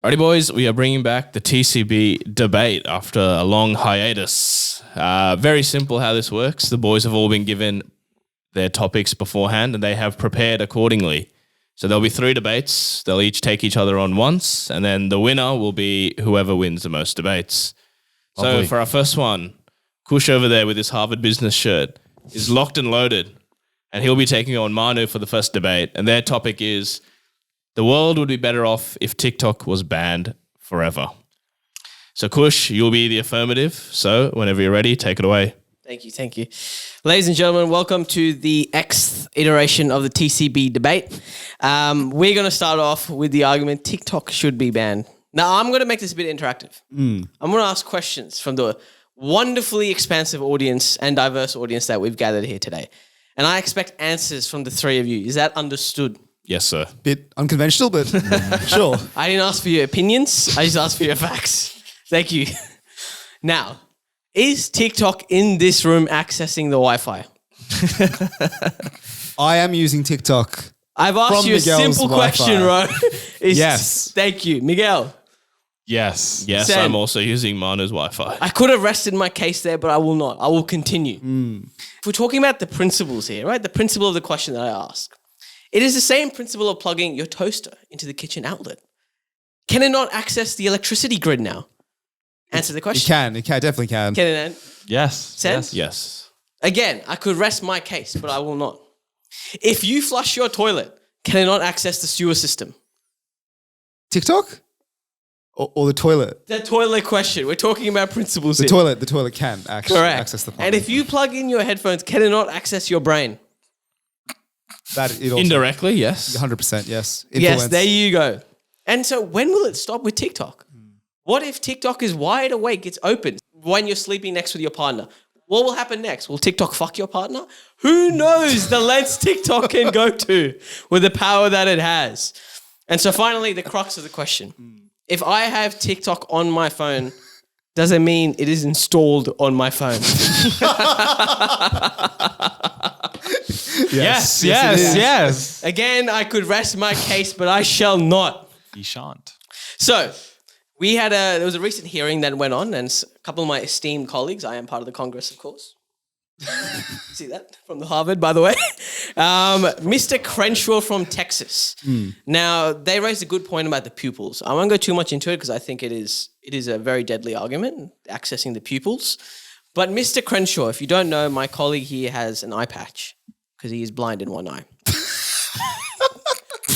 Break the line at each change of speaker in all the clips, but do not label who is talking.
Alrighty, boys, we are bringing back the TCB debate after a long hiatus. Very simple how this works. The boys have all been given their topics beforehand and they have prepared accordingly. So there'll be 3 debates. They'll each take each other on once, and then the winner will be whoever wins the most debates. So for our first one, Kush over there with his Harvard Business shirt is locked and loaded, and he'll be taking on Manu for the first debate. And their topic is, the world would be better off if TikTok was banned forever. So Kush, you'll be the affirmative. So whenever you're ready, take it away.
Thank you. Ladies and gentlemen, welcome to the Xth iteration of the TCB debate. We're going to start off with the argument TikTok should be banned. Now, I'm going to make this a bit interactive. I'm going to ask questions from the wonderfully expansive audience and diverse audience that we've gathered here today. And I expect answers from the 3 of you. Is that understood?
Yes, sir.
Bit unconventional, but sure.
I didn't ask for your opinions. I just asked for your facts. Thank you. Now, is TikTok in this room accessing the Wi-Fi?
I am using TikTok.
I've asked you a
Miguel's
simple
Wi-Fi.
question, Ro.
Yes.
Thank you. Miguel.
Yes.
Yes,
Sam.
I'm also using Manu's Wi-Fi.
I could have rested my case there, but I will not. I will continue. If we're talking about the principles here, right? The principle of the question that I ask. It is the same principle of plugging your toaster into the kitchen outlet. Can it not access the electricity grid now? Answer the question.
It can, definitely can.
Can it?
Yes.
Sam?
Yes.
Again, I could rest my case, but I will not. If you flush your toilet, can it not access the sewer system?
TikTok? Or the toilet?
The toilet question. We're talking about principles
The
here.
toilet can actually
Correct.
access the
And if you plug in your headphones, can it not access your brain?
that it also,
Indirectly, yes.
100%, yes.
Yes,
Influence.
there you go. And so when will it stop with TikTok? What if TikTok is wide awake, it's open when you're sleeping next with your partner? What will happen next? Will TikTok fuck your partner? Who knows the lengths TikTok can go to with the power that it has? And so finally, the crux of the question. If I have TikTok on my phone, does it mean it is installed on my phone?
Yes.
Again, I could rest my case, but I shall not.
You shan't.
So there was a recent hearing that went on, and a couple of my esteemed colleagues, I am part of the Congress, of course. See that from the Harvard, by the way. Mr. Crenshaw from Texas. Now, they raised a good point about the pupils. I won't go too much into it because I think it is a very deadly argument, accessing the pupils. But Mr. Crenshaw, if you don't know, my colleague here has an eye patch because he is blind in one eye.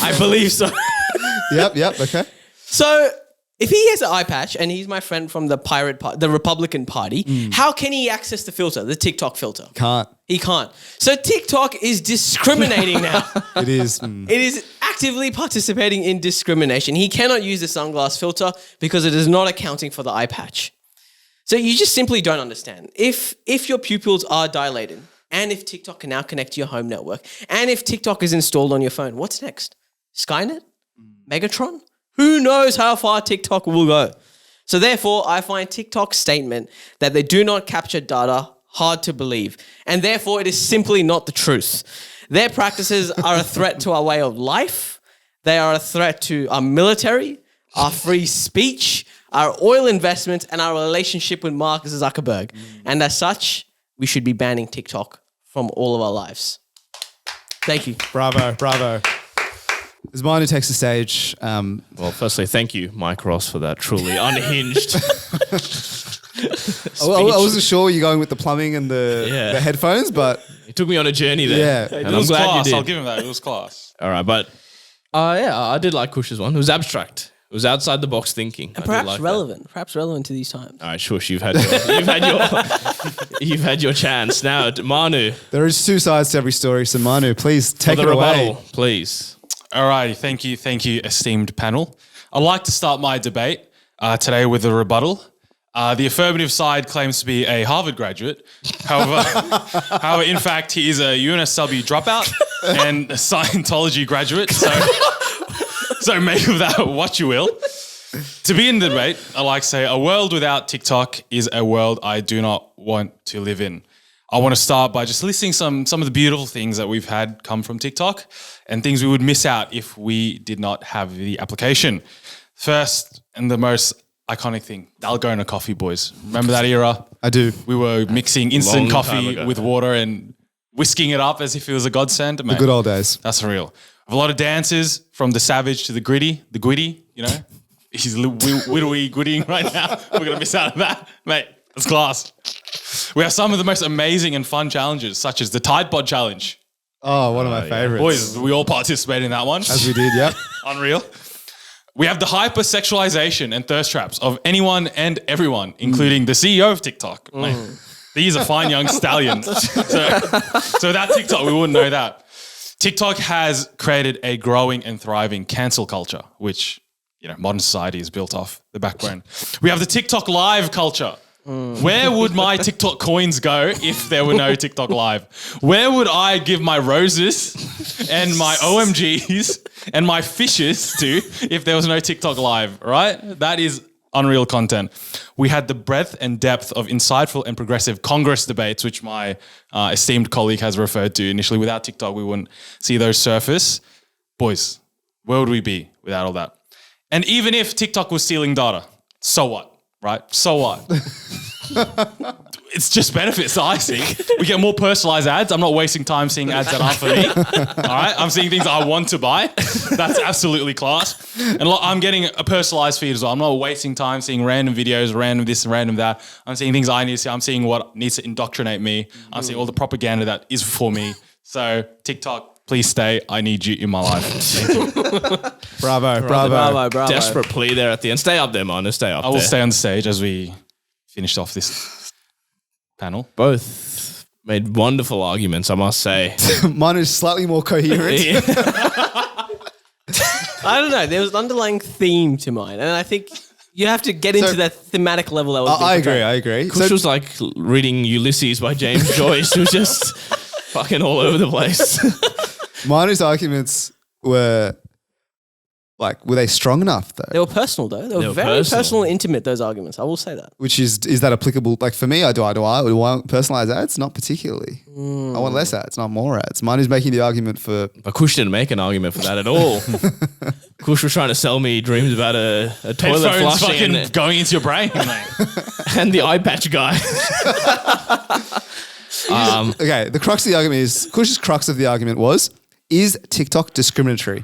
I believe so.
Yep, okay.
So if he has an eye patch and he's my friend from the Republican Party, how can he access the filter, the TikTok filter?
Can't.
He can't. So TikTok is discriminating now.
It is.
It is actively participating in discrimination. He cannot use the sunglass filter because it is not accounting for the eye patch. So you just simply don't understand. If your pupils are dilated and if TikTok can now connect to your home network and if TikTok is installed on your phone, what's next? Skynet? Megatron? Who knows how far TikTok will go? So therefore, I find TikTok's statement that they do not capture data hard to believe, and therefore it is simply not the truth. Their practices are a threat to our way of life. They are a threat to our military, our free speech, our oil investments, and our relationship with Mark Zuckerberg. And as such, we should be banning TikTok from all of our lives. Thank you.
Bravo. As mine who takes the stage.
Well, firstly, thank you, Mike Ross, for that truly unhinged
I wasn't sure you're going with the plumbing and the headphones, but
It took me on a journey there.
Yeah.
And
It
I'm
was
glad
class.
you
I'll
did.
give him that. It was class.
All right, but I did like Kush's one. It was abstract. It was outside the box thinking. I did
Perhaps
like that.
relevant to these times.
All right, Shush, you've had your chance. Now, Manu,
there is 2 sides to every story. So Manu, please
for
take
the
it away.
rebuttal, please.
All right. Thank you, esteemed panel. I'd like to start my debate today with a rebuttal. The affirmative side claims to be a Harvard graduate. However, in fact, he is a UNSW dropout and a Scientology graduate. So make of that what you will. To begin the debate, I like to say a world without TikTok is a world I do not want to live in. I want to start by just listing some of the beautiful things that we've had come from TikTok and things we would miss out if we did not have the application. First and the most iconic thing, Dalgona coffee, boys. Remember that era?
I do.
We were mixing instant
Long time
coffee
ago.
with water and whisking it up as if it was a godsend. Mate,
Good old days.
that's real. A lot of dances from the savage to the gritty, you know. He's whittly grittying right now. We're going to miss out on that. Mate, that's class. We have some of the most amazing and fun challenges, such as the Tide Pod Challenge.
Oh, one of my favorites.
Boys, we all participated in that one.
As we did, yep.
Unreal. We have the hypersexualization and thirst traps of anyone and everyone, including the CEO of TikTok. Mate, these are fine young stallions. So without TikTok, we wouldn't know that. TikTok has created a growing and thriving cancel culture, which modern society is built off the backbone. We have the TikTok live culture. Where would my TikTok coins go if there were no TikTok live? Where would I give my roses and my OMGs and my fishes to if there was no TikTok live, right? That is unreal content. We had the breadth and depth of insightful and progressive Congress debates, which my esteemed colleague has referred to initially. Without TikTok, we wouldn't see those surface. Boys, where would we be without all that? And even if TikTok was stealing data, so what? Right? So what? It's just benefits that I see. We get more personalized ads. I'm not wasting time seeing ads that aren't for me. All right? I'm seeing things I want to buy. That's absolutely class. And I'm getting a personalized feed as well. I'm not wasting time seeing random videos, random this and random that. I'm seeing things I need to see. I'm seeing what needs to indoctrinate me. I'm seeing all the propaganda that is for me. So TikTok, please stay. I need you in my life. Thank you.
Bravo.
Desperate plea there at the end. Stay up there, man. Stay up
I will
there.
stay on the stage as we finished off this panel.
Both made wonderful arguments, I must say.
Mine is slightly more coherent.
I don't know. There was an underlying theme to mine, and I think you have to get into that thematic level that was.
I agree.
Kush was like reading Ulysses by James Joyce. It was just fucking all over the place.
Miner's arguments were they strong enough though?
They were personal though. They were very personal and intimate, those arguments. I will say that.
Which is that applicable? Like for me, do I want personalized ads? Not particularly. I want less ads, not more ads. Mine is making the argument for.
But Kush didn't make an argument for that at all. Kush was trying to sell me dreams about a toilet
Headphones
flushing
fucking going into your brain, mate.
and the eye patch guy.
Okay, the crux of the argument is Kush's crux of the argument is TikTok discriminatory?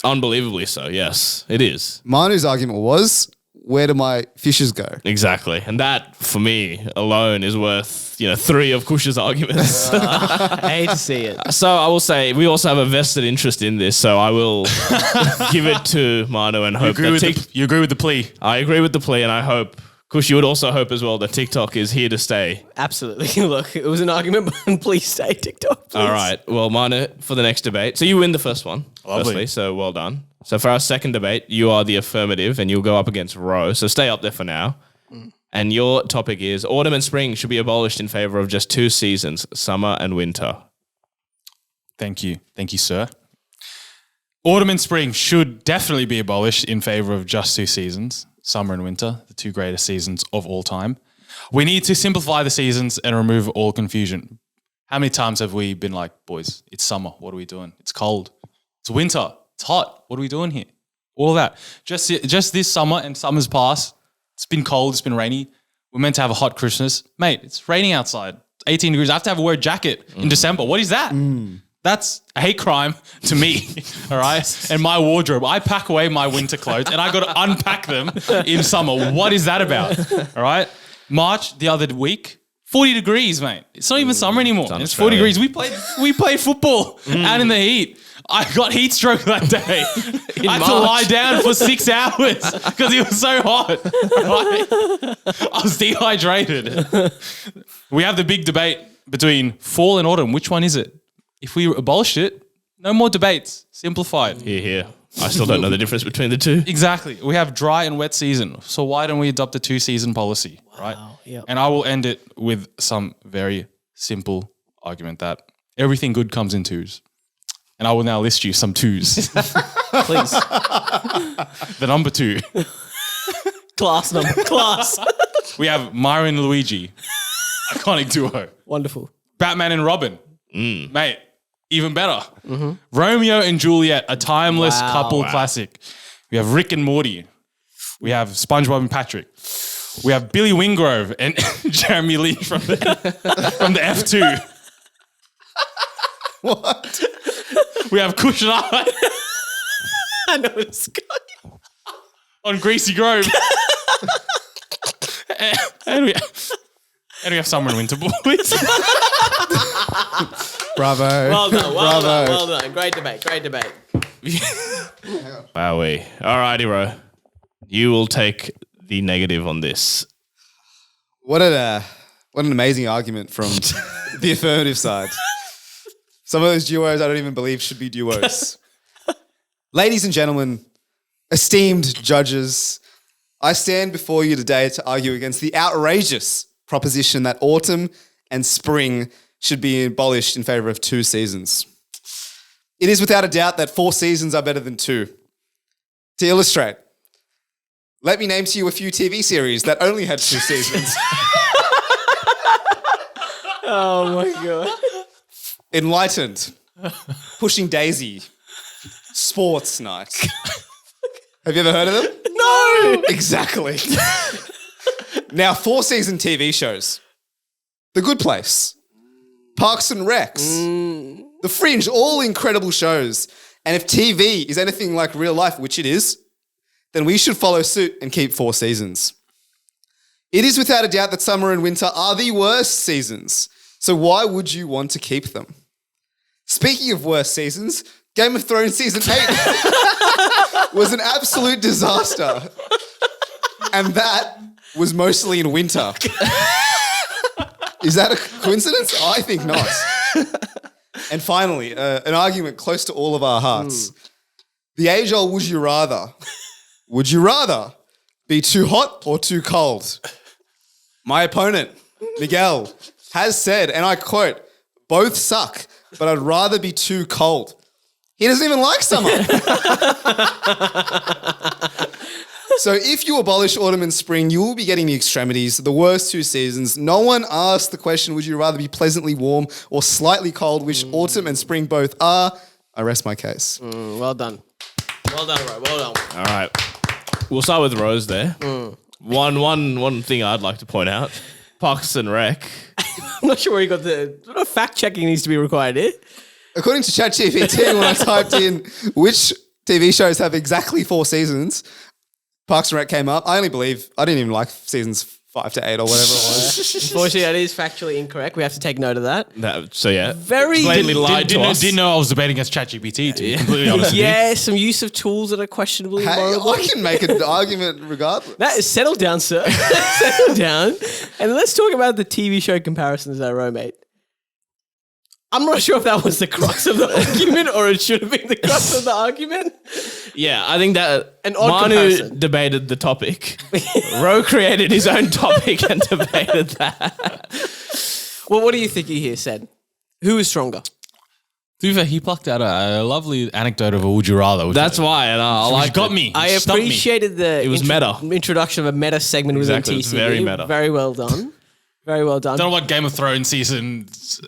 Unbelievably so, yes, it is.
Manu's argument was, where do my fishes go?
Exactly. And that, for me, alone is worth, 3 of Kush's arguments.
I hate to see it.
So I will say, we also have a vested interest in this, so I will give it to Manu and hope that
You agree with the plea?
I agree with the plea, and I hope, Kush, you would also hope as well that TikTok is here to stay.
Absolutely. Look, it was an argument, but please stay TikTok. Please.
All right. Well, Manu, for the next debate. So you win the first one,
Lovely.
firstly, so well done. So for our second debate, you are the affirmative, and you'll go up against Ro. So stay up there for now. And your topic is autumn and spring should be abolished in favor of just 2 seasons, summer and winter.
Thank you, sir. Autumn and spring should definitely be abolished in favor of just 2 seasons, summer and winter, the 2 greatest seasons of all time. We need to simplify the seasons and remove all confusion. How many times have we been like, boys, it's summer, what are we doing? It's cold. It's winter, it's hot, what are we doing here? All that. Just this summer and summer's past, it's been cold, it's been rainy. We're meant to have a hot Christmas. Mate, it's raining outside. It's 18 degrees. I have to wear a jacket in December. What is that? That's a hate crime to me, all right? And my wardrobe. I pack away my winter clothes and I got to unpack them in summer. What is that about, all right? March the other week, 40 degrees, mate. It's not even summer anymore. It's 40 degrees. We played football out in the heat. I got heat stroke that day. I had to lie down for 6 hours because it was so hot. Right? I was dehydrated. We have the big debate between fall and autumn. Which one is it? If we abolish it, no more debates. Simplified.
Here. I still don't know the difference between the two.
Exactly. We have dry and wet season. So why don't we adopt a 2-season policy, right?
Yep.
And I will end it with some very simple argument that everything good comes in 2s. And I will now list you some 2s.
Please.
The number 2.
Class.
We have Mario and Luigi. Iconic duo.
Wonderful.
Batman and Robin. Mate, even better. Romeo and Juliet, a timeless couple classic. We have Rick and Morty. We have SpongeBob and Patrick. We have Billy Wingrove and Jeremy Lee from the F2.
What?
We have Kush and I
I know it's going.
on Greasy Grove. and we have Summer and Winter Boys.
Bravo.
Well done, well
Bravo.
done, well done. Great debate, great debate.
Wowee. Alrighty, Ro. You will take the negative on this.
What an amazing argument from the affirmative side. Some of those duos I don't even believe should be duos. Ladies and gentlemen, esteemed judges, I stand before you today to argue against the outrageous proposition that autumn and spring should be abolished in favor of 2 seasons. It is without a doubt that 4 seasons are better than 2. To illustrate, let me name to you a few TV series that only had 2 seasons.
Oh my God.
Enlightened, Pushing Daisy, Sports Night. Have you ever heard of them?
No!
Exactly. Now, 4-season TV shows. The Good Place, Parks and Recs, The Fringe, all incredible shows. And if TV is anything like real life, which it is, then we should follow suit and keep 4 seasons. It is without a doubt that summer and winter are the worst seasons. So why would you want to keep them? Speaking of worst seasons, Game of Thrones season 8 was an absolute disaster. And that was mostly in winter. Is that a coincidence? I think not. And finally, an argument close to all of our hearts. The age-old would you rather? Would you rather be too hot or too cold? My opponent, Miguel, has said, and I quote, both suck, but I'd rather be too cold. He doesn't even like summer. So if you abolish autumn and spring, you will be getting the extremities, the worst 2 seasons. No one asked the question, would you rather be pleasantly warm or slightly cold, which autumn and spring both are? I rest my case.
Well done. Well done, Ro. Well done.
All right. We'll start with Rose there. One thing I'd like to point out. Parks and Rec.
I'm not sure where you got the fact checking needs to be required here.
According to Chat GPT, when I typed in which TV shows have exactly 4 seasons, Parks and Rec came up. I didn't even like seasons 5 to 8 or whatever it was.
Unfortunately, that is factually incorrect. We have to take note of that.
So yeah,
Very
blatantly lied to us.
Didn't know I was debating against Chat GPT, to be completely honest with you.
Yeah, some use of tools that are questionably
Hey,
vulnerable.
I can make an argument regardless.
That is settle down, sir. Settle down. And let's talk about the TV show comparisons that Ro made. I'm not sure if that was the crux of the argument or it should have been the crux of the argument.
Yeah, I think that
An odd
Manu
comparison.
debated the topic. Ro created his own topic and debated that.
Well, what do you think he here said? Who is stronger?
To be fair, he plucked out a lovely anecdote of a would you rather. which
That's why, and I
which
like
got me.
I
Stumped me.
appreciated the
was meta.
introduction of a meta segment
Exactly,
within
it's
TCB.
very meta.
Very well done. Very well done.
Don't know what Game of Thrones season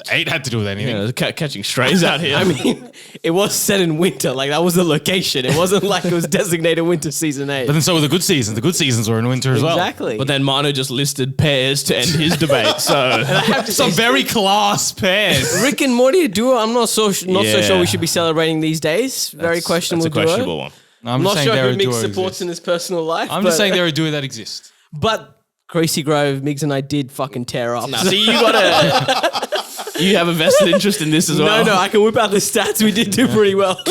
8 had to do with anything.
Yeah, catching strays out here.
I mean, it was set in winter. Like, that was the location. It wasn't like it was designated winter season 8.
But then so were the good seasons. The good seasons were in winter as well.
Exactly.
But then Manu just listed pairs to end his debate. So
Some very class pairs.
Rick and Morty, a duo, I'm not so sure we should be celebrating these days. Very questionable
that's a questionable one.
No,
I'm not
saying
sure
they're
who
a
Mick
duo
supports
exists.
in his personal life.
I'm just saying they're a duo that exists.
But Greasy Grove, Miggs and I did fucking tear up.
Now, see, you you have a vested interest in this as well.
No, I can whip out the stats. We did do pretty well.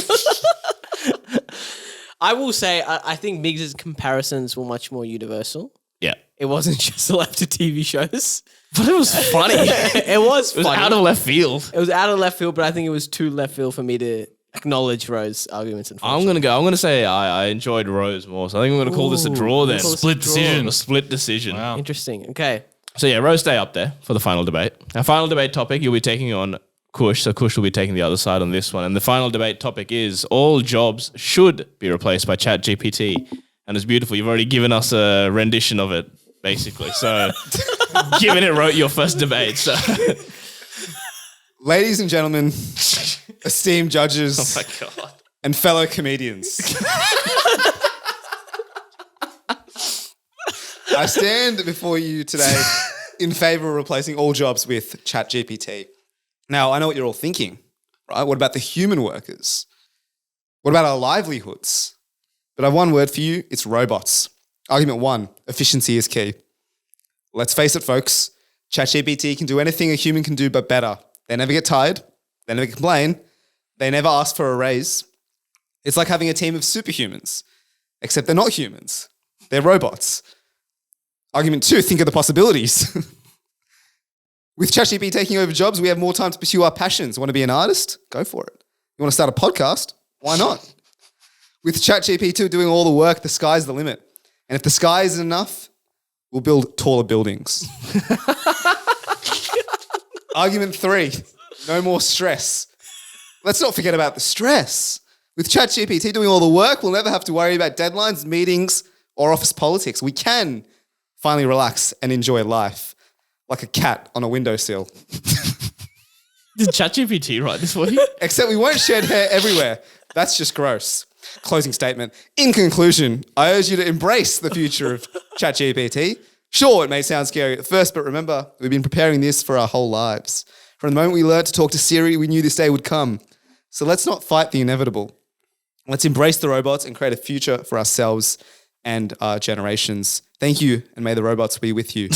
I will say, I think Miggs' comparisons were much more universal.
Yeah.
It wasn't just left to TV shows.
But it was funny.
It was
It was
funny.
out of left field.
It was out of left field, but I think it was too left field for me to acknowledge Rose's arguments.
I'm gonna say I enjoyed Rose more, so I think I'm gonna call this a draw then.
We'll call this
Split
a draw.
decision.
A split decision.
Wow.
Interesting. Okay.
So yeah, Rose stay up there for the final debate. Our final debate topic, you'll be taking on Kush, so Kush will be taking the other side on this one. And the final debate topic is all jobs should be replaced by Chat GPT. And it's beautiful. You've already given us a rendition of it, basically. So given it wrote your first debate. So
Ladies and gentlemen, esteemed judges
oh my god.
and fellow comedians, I stand before you today in favor of replacing all jobs with Chat GPT. Now, I know what you're all thinking, right? What about the human workers? What about our livelihoods? But I have one word for you. It's robots. Argument 1, efficiency is key. Let's face it, folks. ChatGPT can do anything a human can do, but better. They never get tired. They never complain. They never ask for a raise. It's like having a team of superhumans, except they're not humans. They're robots. Argument 2, think of the possibilities. With ChatGPT taking over jobs, we have more time to pursue our passions. Want to be an artist? Go for it. You want to start a podcast? Why not? With ChatGPT doing all the work, the sky's the limit. And if the sky isn't enough, we'll build taller buildings. Argument 3, no more stress. Let's not forget about the stress. With ChatGPT doing all the work, we'll never have to worry about deadlines, meetings, or office politics. We can finally relax and enjoy life like a cat on a windowsill.
Did ChatGPT write this for you?
Except we won't shed hair everywhere. That's just gross. Closing statement. In conclusion, I urge you to embrace the future of ChatGPT. Sure, it may sound scary at first, but remember, we've been preparing this for our whole lives. From the moment we learned to talk to Siri, we knew this day would come. So let's not fight the inevitable. Let's embrace the robots and create a future for ourselves and our generations. Thank you, and may the robots be with you.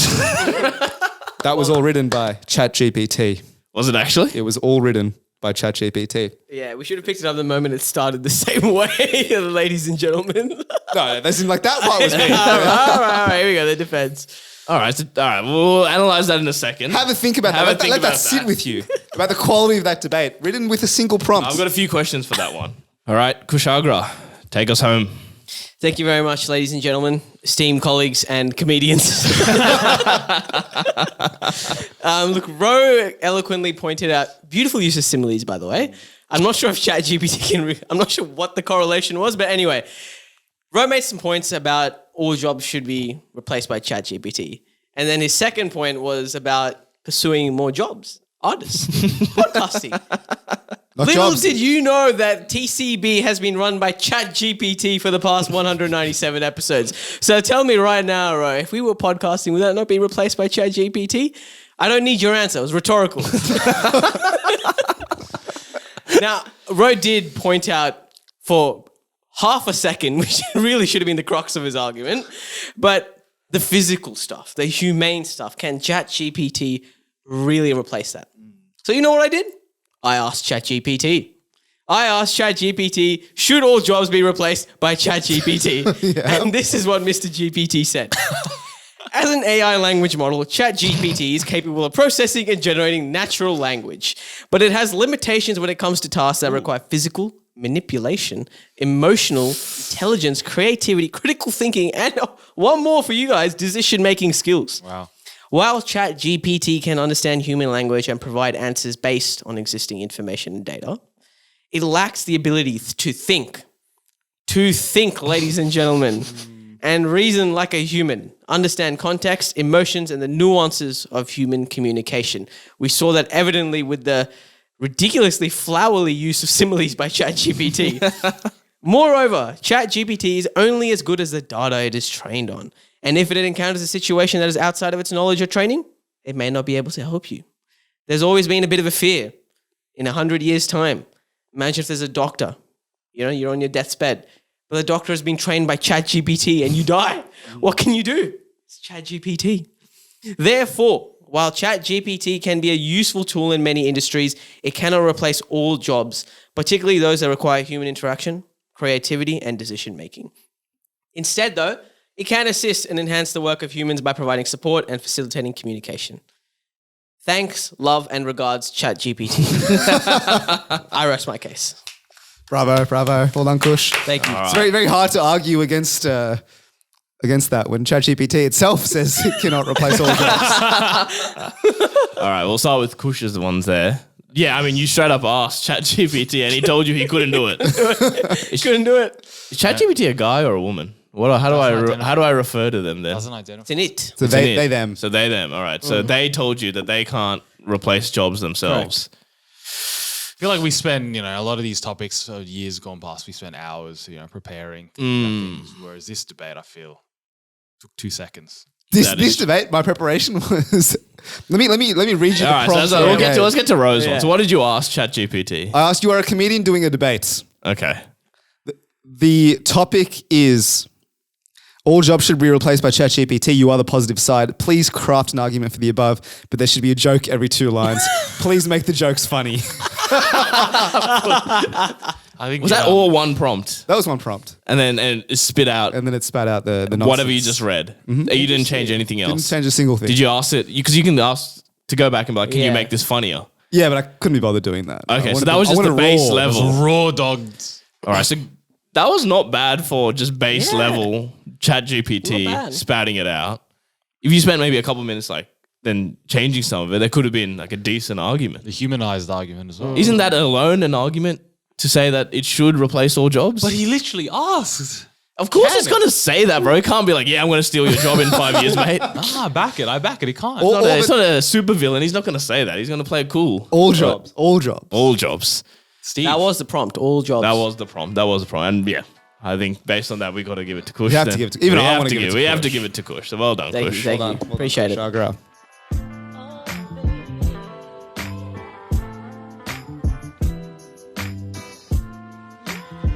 That was all written by ChatGPT.
Was it actually?
It was all written by ChatGPT.
Yeah, we should have picked it up the moment it started the same way, ladies and gentlemen.
No, that's like that part was me.
all right, here we go. The defense.
All right. We'll analyze that in a second.
Have a think about that. Let that sit with you. About the quality of that debate, written with a single prompt.
I've got a few questions for that one. All right, Kushagra, take us home.
Thank you very much, ladies and gentlemen, esteemed colleagues and comedians. Look, Ro eloquently pointed out, beautiful use of similes, by the way. I'm not sure if ChatGPT can, I'm not sure what the correlation was, but anyway, Ro made some points about all jobs should be replaced by ChatGPT. And then his second point was about pursuing more jobs, artists, podcasting.
Not
Little
jobs.
did you know that TCB has been run by ChatGPT for the past 197 episodes. So tell me right now, Ro, if we were podcasting, would that not be replaced by ChatGPT? I don't need your answer. It was rhetorical. Now, Ro did point out for half a second, which really should have been the crux of his argument, but the physical stuff, the humane stuff, can ChatGPT really replace that? So you know what I did? I asked ChatGPT. Should all jobs be replaced by ChatGPT?
Yeah.
And this is what Mr. GPT said. As an AI language model, ChatGPT is capable of processing and generating natural language, but it has limitations when it comes to tasks that require physical manipulation, emotional intelligence, creativity, critical thinking, and one more for you guys, decision-making skills.
Wow.
While ChatGPT can understand human language and provide answers based on existing information and data, it lacks the ability to think. To think, ladies and gentlemen, and reason like a human, understand context, emotions, and the nuances of human communication. We saw that evidently with the ridiculously flowery use of similes by ChatGPT. Moreover, ChatGPT is only as good as the data it is trained on. And if it encounters a situation that is outside of its knowledge or training, it may not be able to help you. There's always been a bit of a fear. In 100 years' time, imagine if there's a doctor, you're on your death's bed, but the doctor has been trained by ChatGPT and you die. What can you do? It's ChatGPT. Therefore, while ChatGPT can be a useful tool in many industries, it cannot replace all jobs, particularly those that require human interaction, creativity, and decision-making. Instead, though, it can assist and enhance the work of humans by providing support and facilitating communication. Thanks, love, and regards, ChatGPT. I rest my case.
Bravo. Well done, Kush.
Thank you.
It's very, very hard to argue against that when ChatGPT itself says it cannot replace all jobs.
All right, we'll start with Kush's ones there. Yeah, I mean, you straight up asked ChatGPT and he told you he couldn't do it.
Couldn't do it.
Is ChatGPT a guy or a woman? How do I refer to them then?
Doesn't identify.
It's an it.
So they, them.
So they, them. All right. So they told you that they can't replace jobs themselves.
I feel like we spend, a lot of these topics of years gone past, we spent hours, preparing thinking about things, whereas this debate, I feel, took 2 seconds.
This debate, my preparation was. Let me read you the
All right,
prompts.
so let's get to Rose
Yeah.
one. So what did you ask Chat GPT?
I asked, you are a comedian doing a debate.
Okay.
The topic is all jobs should be replaced by Chat GPT. You are the positive side. Please craft an argument for the above, but there should be a joke every 2 lines. Please make the jokes funny.
I think
Was that all one prompt?
That was one prompt.
And then it spit out
And then it spat out the nonsense.
whatever you just read. You didn't change anything
Didn't
else.
change a single thing.
Did you ask it? Because you can ask to go back and be like, can you
Yeah.
make this funnier?
Yeah, but I couldn't be bothered doing that.
Okay,
I
so
wanted
that
to-
was
I
just the
wanted
base
raw.
level.
raw dogs.
All right, so that was not bad for just base
Yeah.
level Chat GPT
Not bad.
spouting it out. If you spent maybe a couple minutes like then changing some of it, there could have been like a decent argument.
The humanized argument as well.
Isn't that alone an argument to say that it should replace all jobs?
But he literally asked.
of course
can
it's
it?
going to say that, bro. It can't be like, yeah, I'm going to steal your job in 5 years, mate.
I back it. He can't.
It's not a super villain. He's not going to say that. He's going to play it cool.
All jobs. All jobs.
All jobs.
Steve.
That was the prompt. All jobs.
That was the prompt. And yeah, I think based on that, we got to give it to Kush.
We have to
then.
give it to- even
We
I
have
wanna
to
give it to
We have
Kush.
to give it to Kush. So well done,
Thank
Kush.
you. Appreciate it.
Shagra.